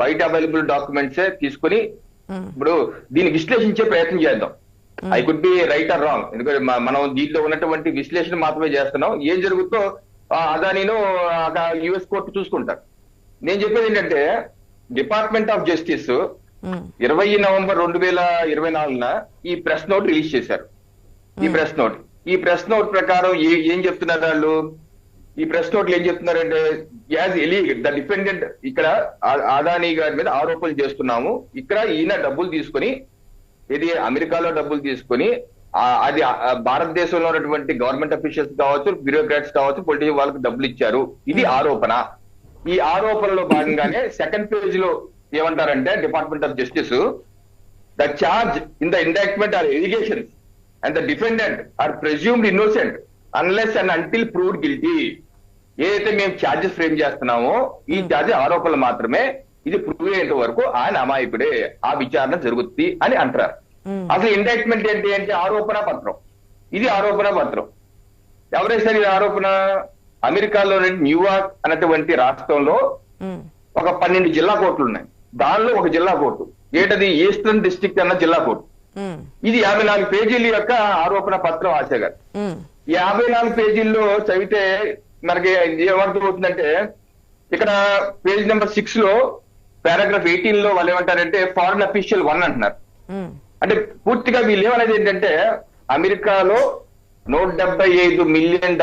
బయట అవైలబుల్ డాక్యుమెంట్సే తీసుకుని ఇప్పుడు దీన్ని విశ్లేషించే ప్రయత్నం చేద్దాం. I could be right are wrong, ఎందుకంటే మనం దీంట్లో ఉన్నటువంటి విశ్లేషణ మాత్రమే చేస్తున్నాం. ఏం జరుగుతుందో అదానిను యుఎస్ కోర్టు చూసుకుంటారు. నేను చెప్పేది ఏంటంటే డిపార్ట్మెంట్ ఆఫ్ జస్టిస్ 20 నవంబర్ 2024 ఈ ప్రెస్ నోట్ రిలీజ్ చేశారు. ఈ ప్రెస్ నోట్ ప్రకారం ఏం చెప్తున్నారు వాళ్ళు? ఈ ప్రెస్ నోట్లు ఏం చెప్తున్నారంటే యాజ్ ద డిపెండెంట్ ఇక్కడ అదానీ గారి మీద ఆరోపణలు చేస్తున్నాము. ఇక్కడ ఈయన డబ్బులు తీసుకొని, ఇది అమెరికాలో డబ్బులు తీసుకొని అది భారతదేశంలో ఉన్నటువంటి గవర్నమెంట్ అఫీషియల్స్ కావచ్చు, బ్యూరోక్రాట్స్ కావచ్చు, పొలిటికల్ వాళ్ళకి డబ్బులు ఇచ్చారు. ఇది ఆరోపణ. ఈ ఆరోపణలో భాగంగానే సెకండ్ పేజ్ లో ఏమంటారంటే department of justice, the charge in the indictment are allegations and the defendant are presumed innocent unless and until proved guilty. ఏదైతే మేము ఛార్జెస్ ఫ్రేమ్ చేస్తున్నామో ఈ ఛార్జెస్ ఆరోపణలు మాత్రమే, ఇది ప్రూవ్ అయ్యేంత వరకు ఆయన అమాయకుడే, ఆ విచారణ జరుగుతుంది అని అంటారు. అసలు ఇండక్ట్మెంట్ ఏంటి అంటే ఆరోపణ పత్రం. ఇది ఆరోపణ పత్రం. ఎవరైతే ఇది ఆరోపణ? అమెరికాలోని న్యూయార్క్ అనేటువంటి రాష్ట్రంలో ఒక 12 జిల్లా కోర్టులు ఉన్నాయి. దానిలో ఒక జిల్లా కోర్టు ఏంటది? ఈస్టర్న్ డిస్ట్రిక్ట్ అన్న జిల్లా కోర్టు. ఇది 54 పేజీల యొక్క ఆరోపణ పత్రం. ఆశ గారు, 54 పేజీల్లో చదివితే మనకి ఏమర్థమవుతుందంటే, ఇక్కడ పేజ్ నెంబర్ 6 లో పారాగ్రాఫ్ 18 లో వాళ్ళు ఏమంటారంటే ఫారిన్ అఫీషియల్ 1 అంటున్నారు. అంటే పూర్తిగా వీళ్ళు ఏమనేది ఏంటంటే అమెరికాలో $175 మిలియన్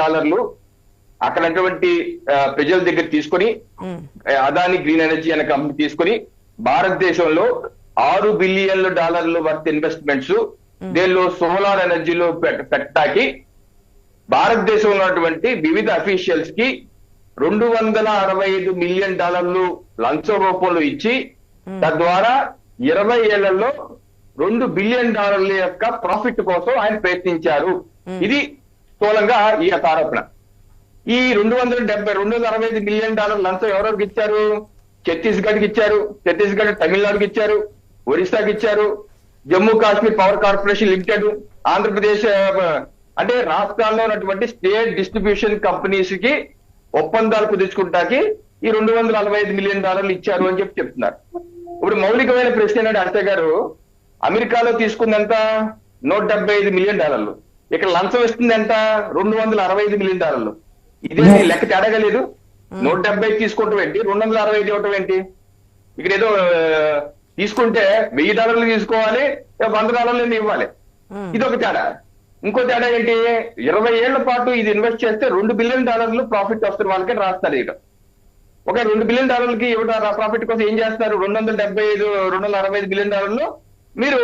అక్కడటువంటి ప్రజల దగ్గర తీసుకొని అదాని గ్రీన్ ఎనర్జీ అనే కంపెనీ తీసుకొని భారతదేశంలో $6 బిలియన్ వర్త్ ఇన్వెస్ట్మెంట్స్ దీనిలో సోలార్ ఎనర్జీలో పెట్టడానికి భారతదేశంలో ఉన్నటువంటి వివిధ అఫీషియల్స్ కి $265 మిలియన్ లంచం రూపంలో ఇచ్చి తద్వారా 20 ఏళ్లలో $2 బిలియన్ యొక్క ప్రాఫిట్ కోసం ఆయన ప్రయత్నించారు. ఇది స్థూలంగా ఈ యొక్క ఆరోపణ. ఈ $265 మిలియన్ లంచం ఎవరెవరికి ఇచ్చారు? ఛత్తీస్గఢ్కి ఇచ్చారు, ఛత్తీస్గఢ్ తమిళనాడుకి ఇచ్చారు, ఒరిస్సాకి ఇచ్చారు, Jammu Kashmir power corporation limited, Andhra Pradesh, అంటే రాష్ట్రాల్లో ఉన్నటువంటి స్టేట్ డిస్ట్రిబ్యూషన్ కంపెనీస్ కి ఒప్పందాలు కుదుర్చుకుంటాకి ఈ $245 మిలియన్ ఇచ్చారు అని చెప్తున్నారు. ఇప్పుడు మౌలికమైన ప్రశ్న ఏంటంటే అర్చ గారు, అమెరికాలో తీసుకుందంత $175 మిలియన్, ఇక్కడ లంచం ఇస్తుంది ఎంత? $265 మిలియన్. ఇదే లెక్క తేడాగా లేదు. 170 తీసుకోవటం ఏంటి, 265 ఇవ్వటం ఏంటి? ఇక్కడ ఏదో తీసుకుంటే $1000 తీసుకోవాలి, $100 ఇవ్వాలి. ఇది ఒక తేడా. ఇంకో తేడా ఏంటి? 20 ఏళ్ల పాటు ఇది ఇన్వెస్ట్ చేస్తే $2 బిలియన్ ప్రాఫిట్ వస్తుంది వాళ్ళకి రాస్తారు. ఇక్కడ ఒక $2 బిలియన్ కి ప్రాఫిట్ కోసం ఏం చేస్తున్నారు? $265 బిలియన్ మీరు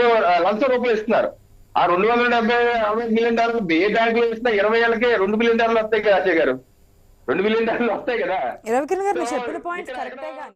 లంచం రూపాయలు ఇస్తున్నారు. ఆ $270 మిలియన్ ఏ బ్యాంక్ లో ఇస్తున్నా 20 ఏళ్ళకే $2 బిలియన్ వస్తాయి కదా అజయ్ గారు, $2 బిలియన్ వస్తాయి కదా. రవికిరణ్ గారు చెప్పిన పాయింట్స్ కరెక్టే గాని